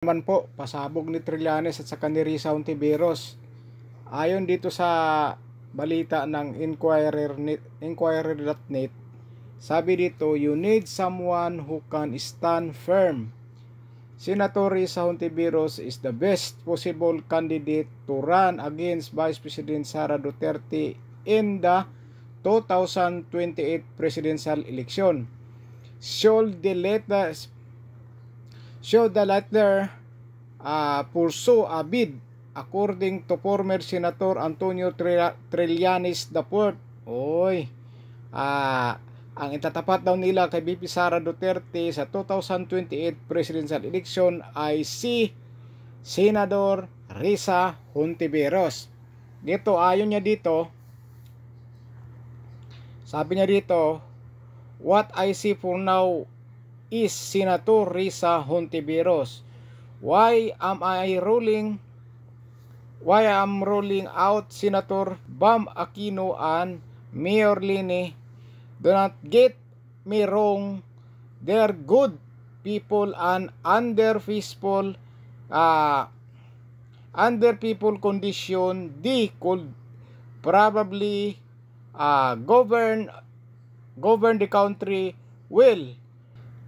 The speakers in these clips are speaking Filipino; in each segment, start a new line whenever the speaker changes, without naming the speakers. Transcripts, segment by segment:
Naman po, pasabog ni Trillanes at saka ni Risa Hontiveros. Ayon dito sa balita ng Inquirer.net, sabi dito, you need someone who can stand firm. Senator Risa Hontiveros is the best possible candidate to run against Vice President Sara Duterte in the 2028 presidential election. Should the latter pursue a bid, according to former Senator Antonio Trillanes IV. Ang itatapat daw nila kay VP Sara Duterte sa 2028 presidential election ay si Senador Risa Hontiveros. Dito, ayon niya dito, sabi niya dito, what I see for now is Senator Risa Hontiveros. Why am ruling out Senator Bam Aquino and Mayor Lini? Do not get me wrong, they're good people and under people condition they could probably govern the country well.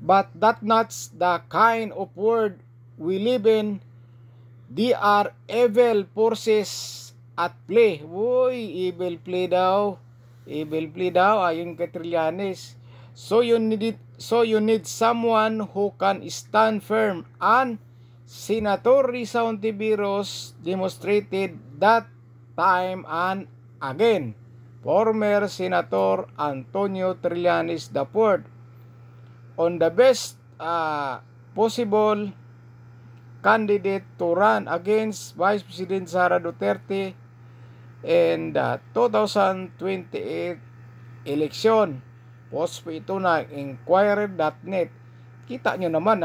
But that's not the kind of world we live in. They are evil forces at play. Evil play daw. Ayon kay Trillanes. So you need someone who can stand firm, and Senator Risa Hontiveros demonstrated that time and again. Former Senator Antonio Trillanes IV on the best possible candidate to run against Vice President Sara Duterte in the 2028 election. Post po ito na Inquirer.net. Kita nyo naman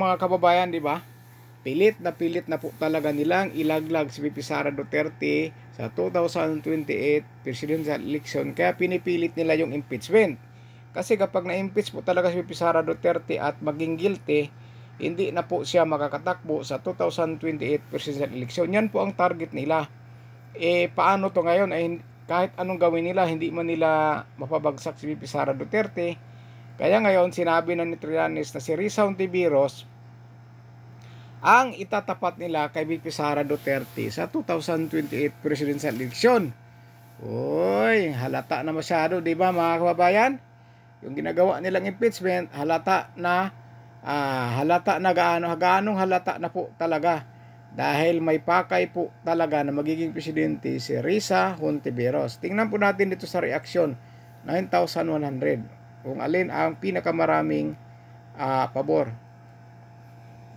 mga kababayan, di ba? Pilit na po talaga nilang ilaglag si VP Sara Duterte sa 2028 presidential election. Kaya pinipilit nila yung impeachment. Kasi kapag na-impeach po talaga si VP Sara Duterte at maging guilty, hindi na po siya makakatakbo sa 2028 presidential election. Yan po ang target nila. Paano to ngayon? Kahit anong gawin nila, hindi man nila mapabagsak si VP Sara Duterte. Kaya ngayon, sinabi na ni Trillanes na si Risa Hontiveros ang itatapat nila kay VP Sara Duterte sa 2028 presidential election. Halata na masyado, di ba mga kababayan? Yung ginagawa nilang impeachment, halata na gaanong halata na po talaga, dahil may pakay po talaga na magiging presidente si Risa Hontiveros. Tingnan po natin dito sa reaksyon, 9,100, kung alin ang pinakamaraming pabor.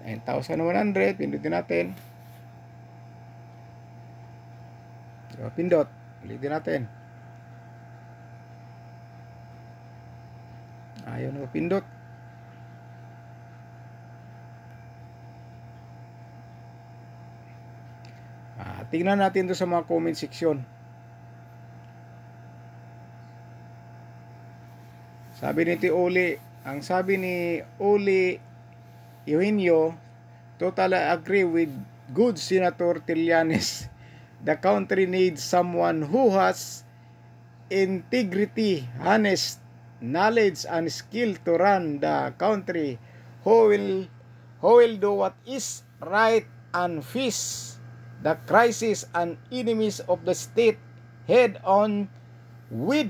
9,100, pindutin natin. Pindot, ulitin natin. Ayaw na pindot. Tingnan natin to sa mga comment section. Sabi ni Oli Eugenio, totally agree with good Senator Trillanes. The country needs someone who has integrity, honest, knowledge, and skill to run the country, who will do what is right and face the crisis and enemies of the state head on with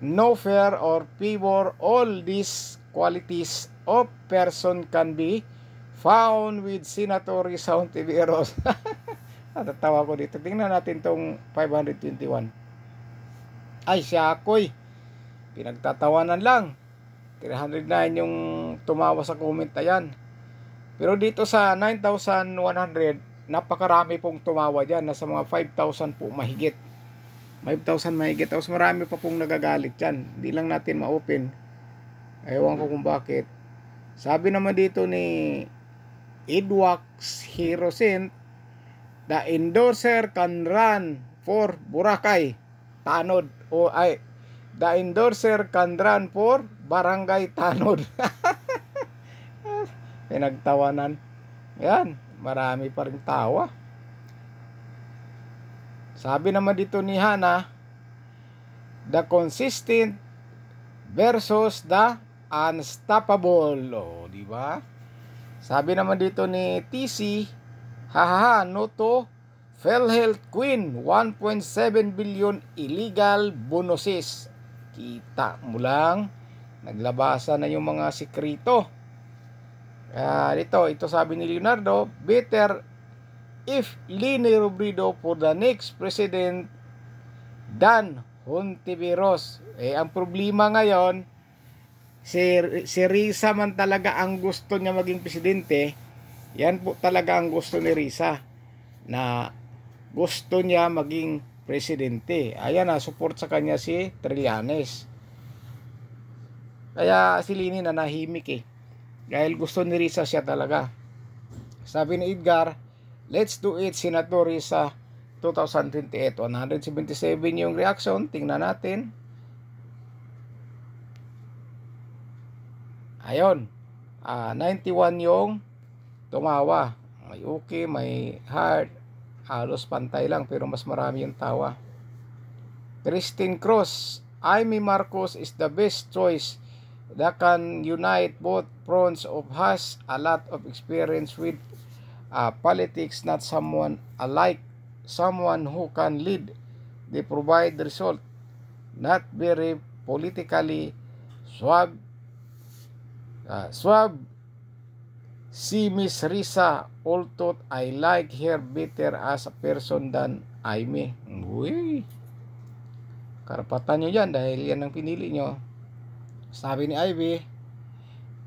no fear or favor. All these qualities of person can be found with Senator Risa Hontiveros. Natatawa ko dito. Tingnan natin tong 521. Ay, siya ako'y pinagtatawanan lang. 309 yung tumawa sa comment. Ayan. Pero dito sa 9,100, napakarami pong tumawa dyan. Nasa mga 5,000 po mahigit. 5,000 mahigit. Tapos marami pa pong nagagalit dyan. Hindi lang natin ma-open. Ewan ko kung bakit. Sabi naman dito ni Edwax Hirosin, the endorser can run for Boracay Tanod. The endorser can run for Barangay Tanod. pinagtawanan. Yan, marami pa rin tawa. Sabi naman dito ni Hana, the consistent versus the unstoppable. O, di ba? Sabi naman dito ni TC, hahaha, no to PhilHealth Queen, 1.7 billion illegal bonuses. Kita mo lang, naglabasan na yung mga sikrito. Ito sabi ni Leonardo, better if Leni Robredo for the next president than Hontiveros. Ang problema ngayon, si Risa man talaga ang gusto niya maging presidente. Yan po talaga ang gusto ni Risa, na gusto niya maging presidente. Ayan na, support sa kanya si Trillanes. Kaya si Leni nanahimik dahil gusto ni Risa siya talaga. Sabi ni Edgar, let's do it, Senator Risa 2028. 177 yung reaction. Tingnan natin. Ayun. 91 yung tumawa. May okay, may heart. Halos pantay lang pero mas marami yung tawa. Christine Cruz, Amy Marcos is the best choice that can unite both fronts of has a lot of experience with politics, not someone alike, someone who can lead, they provide the result, not very politically swab. Si Miss Risa, although I like her better as a person than Amy. Uy, karapatan nyo yan dahil yan ang pinili nyo. Sabi ni Ivy,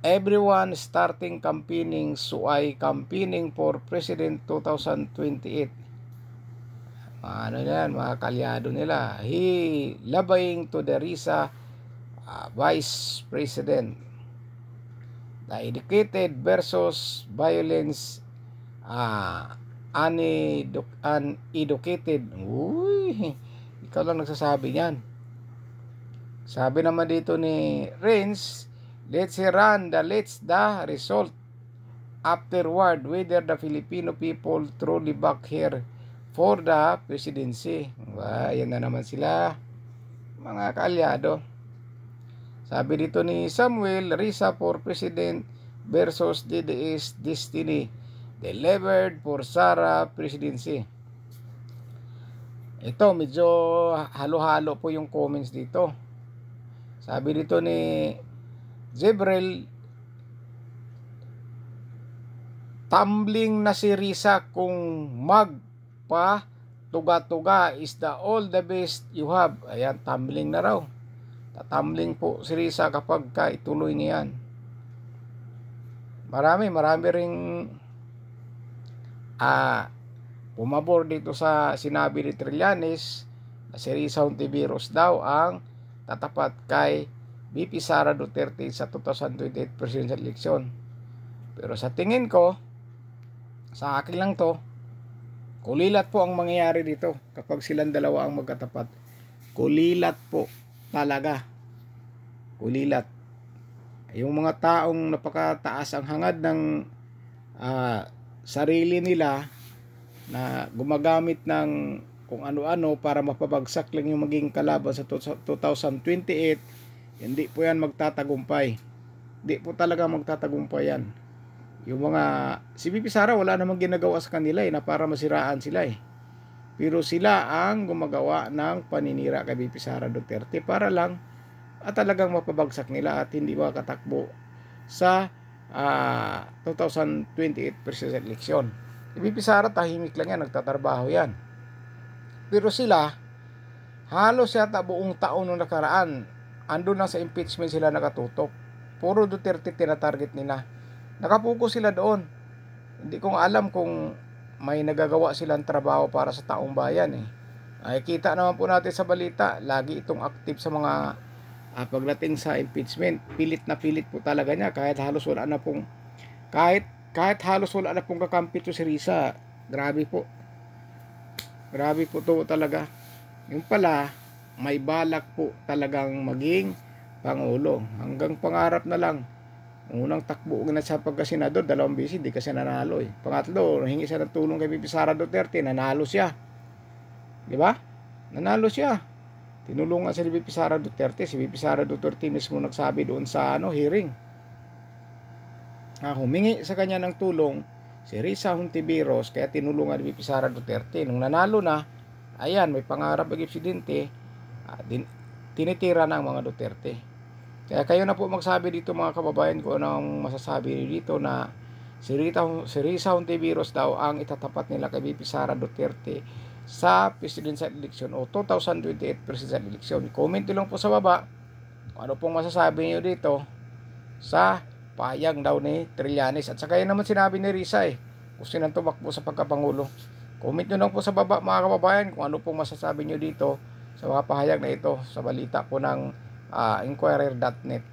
everyone starting campaigning, so I campaigning for President 2028. Ano yan, mga kalyado nila. He labaying to the Risa Vice President. The educated versus violence, uneducated. Uy, ikaw lang nagsasabi niyan. Sabi naman dito ni Renz, let's run the result afterward whether the Filipino people truly back here for the presidency. Yan na naman sila, mga kaalyado. Sabi dito ni Samuel, Risa for President versus DDS Destiny delivered for Sara Presidency. Ito, medyo halo-halo po yung comments dito. Sabi dito ni Zebrel, tumbling na si Risa kung magpa tuga-tuga is the all the best you have. Ayan, tumbling na raw. Tatumbling po si Risa kapag ituloy niya yan. Marami ring pumabor dito sa sinabi ni Trillanes na si Risa Hontiveros daw ang tatapat kay VP Sara Duterte sa 2028 presidential election. Pero sa tingin ko, sa akin lang to, kulilat po ang mangyayari dito kapag silang dalawa ang magkatapat. Kulilat po. Talaga, kulilat. Yung mga taong napakataas ang hangad ng sarili nila na gumagamit ng kung ano-ano para mapabagsak lang yung maging kalaban sa 2028, hindi po yan magtatagumpay. Hindi po talaga magtatagumpay yan. Yung mga, si VP Sara wala namang ginagawa sa kanila na para masiraan sila Pero sila ang gumagawa ng paninira kay VP Sara Duterte para lang talagang mapabagsak nila at hindi makatakbo sa 2028 presidential election. Si VP Sara tahimik lang yan, nagtatrabaho yan. Pero sila, halos yata buong taon nung nakaraan, andun lang sa impeachment sila nakatutok. Puro Duterte tinatarget nila. Nakapuko sila doon. Hindi ko alam kung may nagagawa silang trabaho para sa taong bayan Ay kita naman po natin sa balita, lagi itong active sa mga pagdating sa impeachment. Pilit na pilit po talaga niya kahit halos wala na pong kakampi to si Risa. Grabe po to talaga. Yung pala may balak po talagang maging pangulo. Hanggang pangarap na lang. Unang takbo na sa pagkasenador, 2 beses, di kasi nanalo eh. Pangatlo, hingi siya ng tulong kay VP Sara Duterte, nanalo siya. Di ba? Nanalo siya. Tinulungan si VP Sara Duterte. Si VP Sara Duterte mismo nagsabi doon sa hearing. Humingi sa kanya ng tulong si Risa Hontiveros, kaya tinulungan ni VP Sara Duterte. Nung nanalo na, ayan, may pangarap ng presidente, tinitira ng mga Duterte. Kaya kayo na po magsabi dito mga kababayan ko anong masasabi dito na si Risa Hontiveros daw ang itatapat nila kay VP Sara Duterte sa presidential election o 2028 presidential election. Comment nyo lang po sa baba kung ano pong masasabi nyo dito sa pahayag daw ni Trillanes. At saka yun naman sinabi ni Risa gusto nang tumakbo sa pagkapangulo. Comment nyo lang po sa baba mga kababayan kung ano pong masasabi nyo dito sa mga pahayag na ito sa balita po ng Inquirer.net.